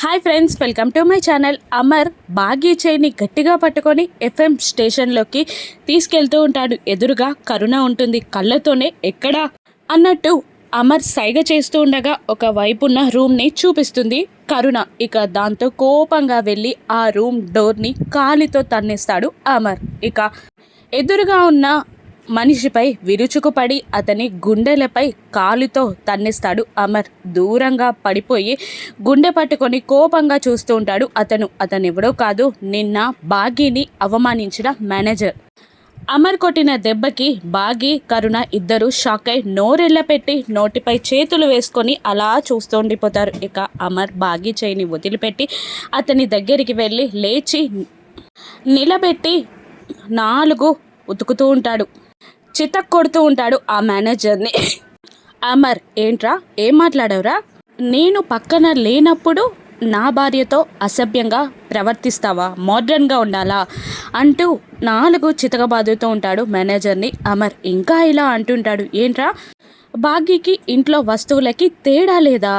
Hi friends, welcome to my channel. Amar Bagi చైని గట్టిగా పట్టుకొని ఎఫ్ఎం స్టేషన్లోకి తీసుకెళ్తూ ఉంటాడు. ఎదురుగా కరుణ ఉంటుంది. కళ్ళతోనే ఎక్కడా అన్నట్టు అమర్ సైగ చేస్తూ ఉండగా ఒక వైపున్న రూమ్ని చూపిస్తుంది కరుణ. ఇక దాంతో కోపంగా వెళ్ళి ఆ రూమ్ డోర్ని కాలితో తన్నేస్తాడు అమర్. ఇక ఎదురుగా ఉన్న మనిషిపై విరుచుకుపడి అతని గుండెలపై కాలుతో తన్నిస్తాడు అమర్. దూరంగా పడిపోయి గుండె పట్టుకొని కోపంగా చూస్తూ ఉంటాడు అతను ఎవడో కాదు, నిన్న బాగీని అవమానించిన మేనేజర్. అమర్ కొట్టిన దెబ్బకి బాగీ కరుణ ఇద్దరు షాక్ అయి నోరెళ్ళ పెట్టి నోటిపై చేతులు వేసుకొని అలా చూస్తూ ఉండిపోతారు. ఇక అమర్ బాగీ చేయిని వదిలిపెట్టి అతని దగ్గరికి వెళ్ళి లేచి నిలబెట్టి 4 ఉతుకుతూ ఉంటాడు. చితక్ కొడుతూ ఉంటాడు ఆ మేనేజర్ని. అమర్, ఏంట్రా, ఏం మాట్లాడవురా? నేను పక్కన లేనప్పుడు నా భార్యతో అసభ్యంగా ప్రవర్తిస్తావా? మోడ్రన్గా ఉండాలా అంటూ 4 చితకబాదుతూ ఉంటాడు మేనేజర్ని అమర్. ఇంకా ఇలా అంటుంటాడు, ఏంట్రా బాగీకి ఇంట్లో వస్తువులకి తేడా లేదా?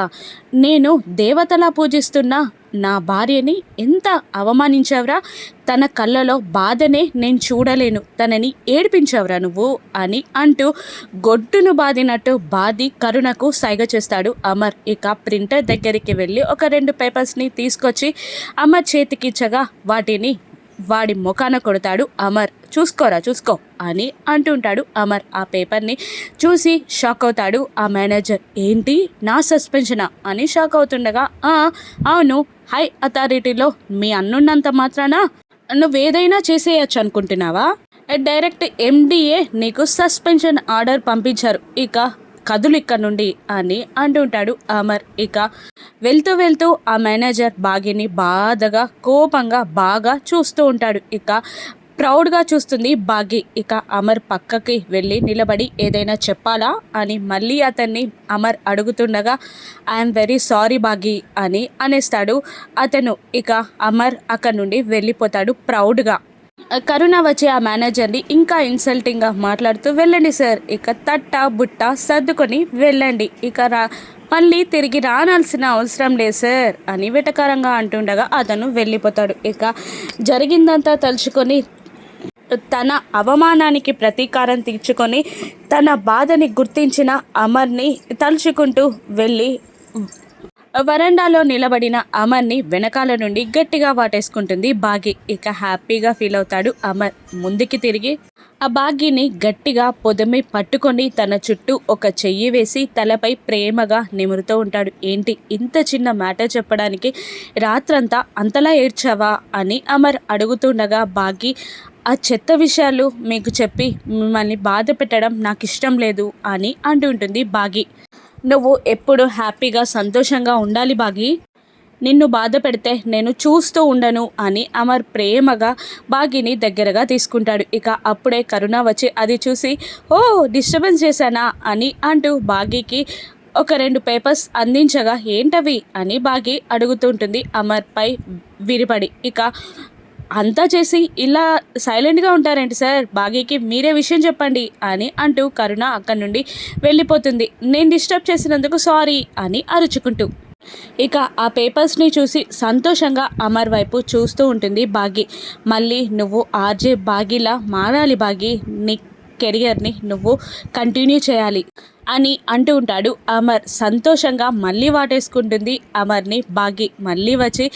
నేను దేవతలా పూజిస్తున్న నా భార్యని ఎంత అవమానించావురా? తన కళ్ళలో బాధనే నేను చూడలేను, తనని ఏడిపించావురా నువ్వు అని అంటూ గొడ్డును బాదినట్టు బాది కరుణకు సైగ చేస్తాడు అమర్. ఇక ప్రింటర్ దగ్గరికి వెళ్ళి ఒక 2 పేపర్స్ని తీసుకొచ్చి అమర్ చేతికిచ్చగా వాటిని వాడి ముఖాన కొడతాడు అమర్. చూసుకో అని అంటుంటాడు అమర్. ఆ పేపర్ని చూసి షాక్ అవుతాడు ఆ మేనేజర్. ఏంటి, నా సస్పెన్షనా అని షాక్ అవుతుండగా, అవును, హై అథారిటీలో మీ అన్నున్నంత మాత్రాన నువ్వేదైనా చేసేయచ్చు అనుకుంటున్నావా? డైరెక్ట్ ఎండిఏ నీకు సస్పెన్షన్ ఆర్డర్ పంపించారు, ఇక కదులు ఇక్కడ నుండి అని అంటుంటాడు అమర్. ఇక వెళ్తూ ఆ మేనేజర్ బాగీని బాధగా కోపంగా బాగా చూస్తూ ఉంటాడు. ఇక ప్రౌడ్గా చూస్తుంది బాగీ. ఇక అమర్ పక్కకి వెళ్ళి నిలబడి ఏదైనా చెప్పాలా అని మళ్ళీ అతన్ని అమర్ అడుగుతుండగా, ఐఎమ్ వెరీ సారీ బాగీ అని అనేస్తాడు అతను. ఇక అమర్ అక్కడి నుండి వెళ్ళిపోతాడు ప్రౌడ్గా. కరుణ వచ్చి ఆ మేనేజర్ని ఇంకా ఇన్సల్టింగ్గా మాట్లాడుతూ, వెళ్ళండి సార్, ఇక తట్ట బుట్ట సర్దుకొని వెళ్ళండి, ఇక మళ్ళీ తిరిగి రానాల్సిన అవసరం లేదు సార్ అని వెటకారంగా అంటుండగా అతను వెళ్ళిపోతాడు. ఇక జరిగిందంతా తలుచుకొని తన అవమానానికి ప్రతీకారం తీర్చుకొని తన బాధని గుర్తించిన అమర్ని తలుచుకుంటూ వెళ్ళి వరండాలో నిలబడిన అమర్ని వెనకాల నుండి గట్టిగా వాటేసుకుంటుంది బాగీ. ఇక హ్యాపీగా ఫీల్ అవుతాడు అమర్. ముందుకి తిరిగి ఆ బాగీని గట్టిగా పొదమి పట్టుకొని తన చుట్టూ ఒక చెయ్యి వేసి తలపై ప్రేమగా నిమురుతూ ఉంటాడు. ఏంటి, ఇంత చిన్న మ్యాటర్ చెప్పడానికి రాత్రంతా అంతలా ఏడ్చావా అని అమర్ అడుగుతుండగా, బాగీ, ఆ చెత్త విషయాలు మీకు చెప్పి మిమ్మల్ని బాధ పెట్టడం నాకు ఇష్టం లేదు అని అంటుంటుంది బాగీ. నువ్వు ఎప్పుడు హ్యాపీగా సంతోషంగా ఉండాలి బాగీ, నిన్ను బాధ పెడితే నేను చూస్తూ ఉండను అని అమర్ ప్రేమగా బాగీని దగ్గరగా తీసుకుంటాడు. ఇక అప్పుడే కరుణ వచ్చి అది చూసి, ఓ డిస్టర్బెన్స్ చేశానా అని అంటూ బాగీకి ఒక 2 పేపర్స్ అందించగా, ఏంటవి అని బాగీ అడుగుతుంటుంది అమర్పై విరిపడి. ఇక అంతా చేసి ఇలా సైలెంట్గా ఉంటారేంటి సార్, బాగీకి మీరే విషయం చెప్పండి అని అంటూ కరుణ అక్కడి నుండి వెళ్ళిపోతుంది. నేను డిస్టర్బ్ చేసినందుకు సారీ అని అరుచుకుంటూ. ఇక ఆ పేపర్స్ని చూసి సంతోషంగా అమర్ వైపు చూస్తూ ఉంటుంది బాగీ. మళ్ళీ నువ్వు ఆర్జే బాగీలా మారాలి బాగీ, నీ కెరియర్ని నువ్వు కంటిన్యూ చేయాలి అని అంటూ ఉంటాడు అమర్. సంతోషంగా మళ్ళీ వాటేసుకుంటుంది అమర్ని బాగీ. మళ్ళీ వచ్చి,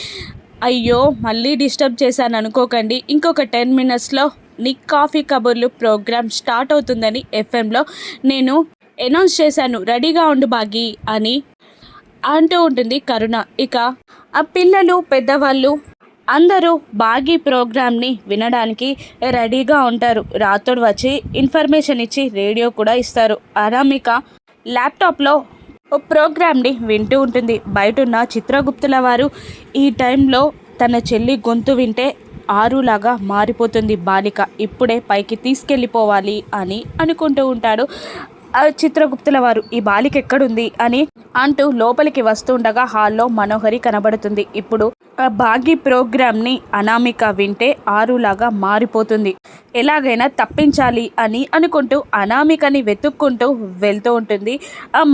అయ్యో మళ్ళీ డిస్టర్బ్ చేశాను అనుకోకండి, ఇంకొక 10 మినిట్స్లో నీ కాఫీ కబుర్లు ప్రోగ్రామ్ స్టార్ట్ అవుతుందని ఎఫ్ఎంలో నేను అనౌన్స్ చేశాను, రెడీగా ఉండు బాగీ అని అంటూ ఉంటుంది కరుణ. ఇక ఆ పిల్లలు పెద్దవాళ్ళు అందరూ బాగీ ప్రోగ్రామ్ని వినడానికి రెడీగా ఉంటారు. రాత్రుడు వచ్చి ఇన్ఫర్మేషన్ ఇచ్చి రేడియో కూడా ఇస్తారు. అనామిక ల్యాప్టాప్లో ప్రోగ్రామ్ని వింటూ ఉంటుంది. బయటున్న చిత్రగుప్తుల వారు ఈ టైంలో తన చెల్లి గొంతు వింటే ఆరులాగా మారిపోతుంది బాలిక, ఇప్పుడే పైకి తీసుకెళ్ళిపోవాలి అని అనుకుంటూ ఉంటాడు. చిత్రగుప్తుల వారు ఈ బాలిక ఎక్కడుంది అని అంటూ లోపలికి వస్తుండగా హాల్లో మనోహరి కనబడుతుంది. ఇప్పుడు భాగి ప్రోగ్రామ్ని అనామిక వింటే ఆరులాగా మారిపోతుంది. ఎలాగైనా తప్పించాలి అని అనుకుంటూ అనామికని వెతుక్కుంటూ వెళ్తూ ఉంటుంది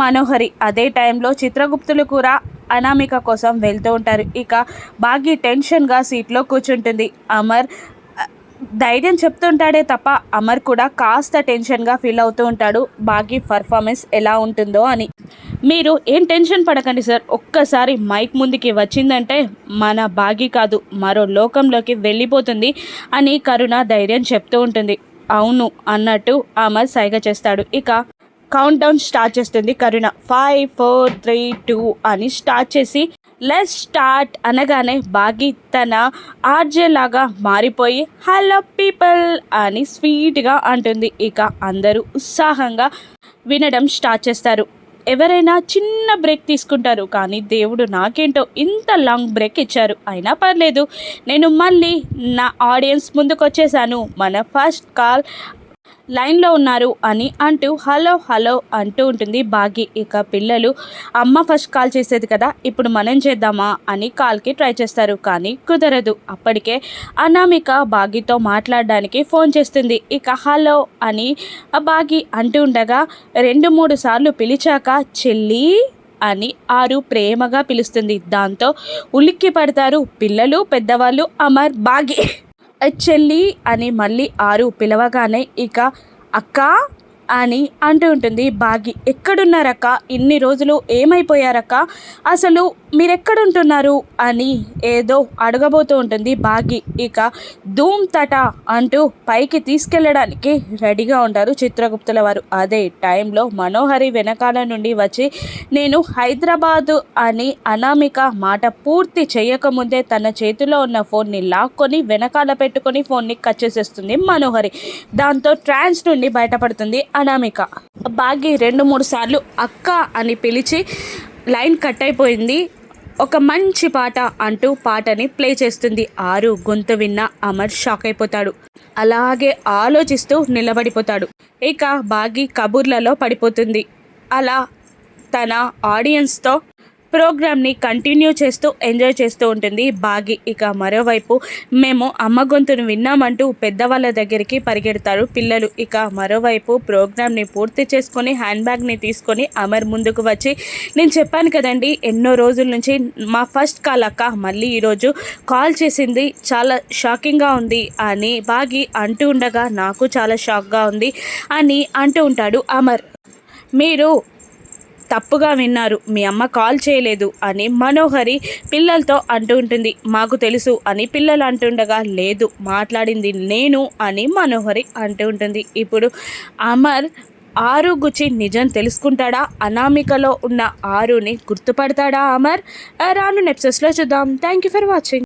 మనోహరి. అదే టైంలో చిత్రగుప్తులు కూడా అనామిక కోసం వెళ్తూ ఉంటారు. ఇక భాగి టెన్షన్గా సీట్లో కూర్చుంటుంది. అమర్ ధైర్యం చెప్తుంటాడే తప్ప అమర్ కూడా కాస్త టెన్షన్గా ఫీల్ అవుతూ ఉంటాడు భాగి పర్ఫార్మెన్స్ ఎలా ఉంటుందో అని. మీరు ఏం టెన్షన్ పడకండి సార్, ఒక్కసారి మైక్ ముందుకి వచ్చిందంటే మన భాగి కాదు మరో లోకంలోకి వెళ్ళిపోతుంది అని కరుణ ధైర్యం చెప్తూ ఉంటుంది. అవును అన్నట్టు అమర్ సైగ చేస్తాడు. ఇక కౌంట్ డౌన్ స్టార్ట్ చేస్తుంది కరుణ. 5 4 3 2 అని స్టార్ట్ చేసి లెట్స్ స్టార్ట్ అనగానే భాగి తన ఆర్జే లాగా మారిపోయి హలో పీపుల్ అని స్వీట్గా అంటుంది. ఇక అందరూ ఉత్సాహంగా వినడం స్టార్ట్ చేస్తారు. ఎవరైనా చిన్న బ్రేక్ తీసుకుంటారు, కానీ దేవుడు నాకేంటో ఇంత లాంగ్ బ్రేక్ ఇచ్చారు. అయినా పర్లేదు, నేను మళ్ళీ నా ఆడియన్స్ ముందుకు వచ్చేసాను. మన ఫస్ట్ కాల్ లైన్లో ఉన్నారు అని అంటూ హలో హలో అంటూ ఉంటుంది భాగి. ఇక పిల్లలు అమ్మ ఫస్ట్ కాల్ చేసేది కదా, ఇప్పుడు మనం చేద్దామా అని కాల్కి ట్రై చేస్తారు, కానీ కుదరదు. అప్పటికే అనామిక భాగితో మాట్లాడడానికి ఫోన్ చేస్తుంది. ఇక హలో అని భాగి అంటూ ఉండగా 2-3 సార్లు పిలిచాక చెల్లి అని ఆరు ప్రేమగా పిలుస్తుంది. దాంతో ఉలిక్కి పడతారు పిల్లలు, పెద్దవాళ్ళు. అమర్ భాగి చెల్లి అని మళ్ళీ ఆరు పిలవగానే ఇక అక్క అని అంటూ ఉంటుంది భాగి. ఎక్కడున్నారక్క, ఇన్ని రోజులు ఏమైపోయారక్క, అసలు మీరెక్కడుంటున్నారు అని ఏదో అడగబోతూ ఉంటుంది భాగి. ఇక ధూమ్ తట అంటూ పైకి తీసుకెళ్ళడానికి రెడీగా ఉంటారు చిత్రగుప్తుల వారు. అదే టైంలో మనోహరి వెనకాల నుండి వచ్చి నేను హైదరాబాదు అని అనామిక మాట పూర్తి చేయకముందే తన చేతిలో ఉన్న ఫోన్ని లాక్కొని వెనకాల పెట్టుకొని ఫోన్ని కట్ చేసేస్తుంది మనోహరి. దాంతో ట్రాన్స్ నుండి బయటపడుతుంది అనామిక. భాగి 2-3 సార్లు అక్క అని పిలిచి లైన్ కట్ అయిపోయింది, ఒక మంచి పాట అంటూ పాటని ప్లే చేస్తుంది. ఆరు గొంతు విన్న అమర్ షాక్ అయిపోతాడు. అలాగే ఆలోచిస్తూ నిలబడిపోతాడు. ఇక భాగి కబుర్లలో పడిపోతుంది. అలా తన ఆడియన్స్తో ప్రోగ్రామ్ని కంటిన్యూ చేస్తూ ఎంజాయ్ చేస్తూ ఉంటుంది భాగి. ఇక మరోవైపు మేము అమ్మ గొంతును విన్నామంటూ పెద్దవాళ్ళ దగ్గరికి పరిగెడతారు పిల్లలు. ఇక మరోవైపు ప్రోగ్రామ్ని పూర్తి చేసుకొని హ్యాండ్ బ్యాగ్ని తీసుకొని అమర్ ముందుకు వచ్చి నేను చెప్పాను కదండి ఎన్నో రోజుల నుంచి మా ఫస్ట్ కాల్ అక్క మళ్ళీ ఈరోజు కాల్ చేసింది, చాలా షాకింగ్గా ఉంది అని భాగి అంటూ ఉండగా నాకు చాలా షాక్గా ఉంది అని అంటూ ఉంటాడు అమర్. మీరు తప్పుగా విన్నారు, మీ అమ్మ కాల్ చేయలేదు అని మనోహరి పిల్లలతో అంటూ ఉంటుంది. మాకు తెలుసు అని పిల్లలు అంటుండగా లేదు మాట్లాడింది నేను అని మనోహరి అంటూ ఉంటుంది. ఇప్పుడు అమర్ ఆరు గుచ్చి నిజం తెలుసుకుంటాడా, అనామికలో ఉన్న ఆరుని గుర్తుపడతాడా అమర్? రాను ఎపిసోడ్స్లో చూద్దాం. Thank you for watching.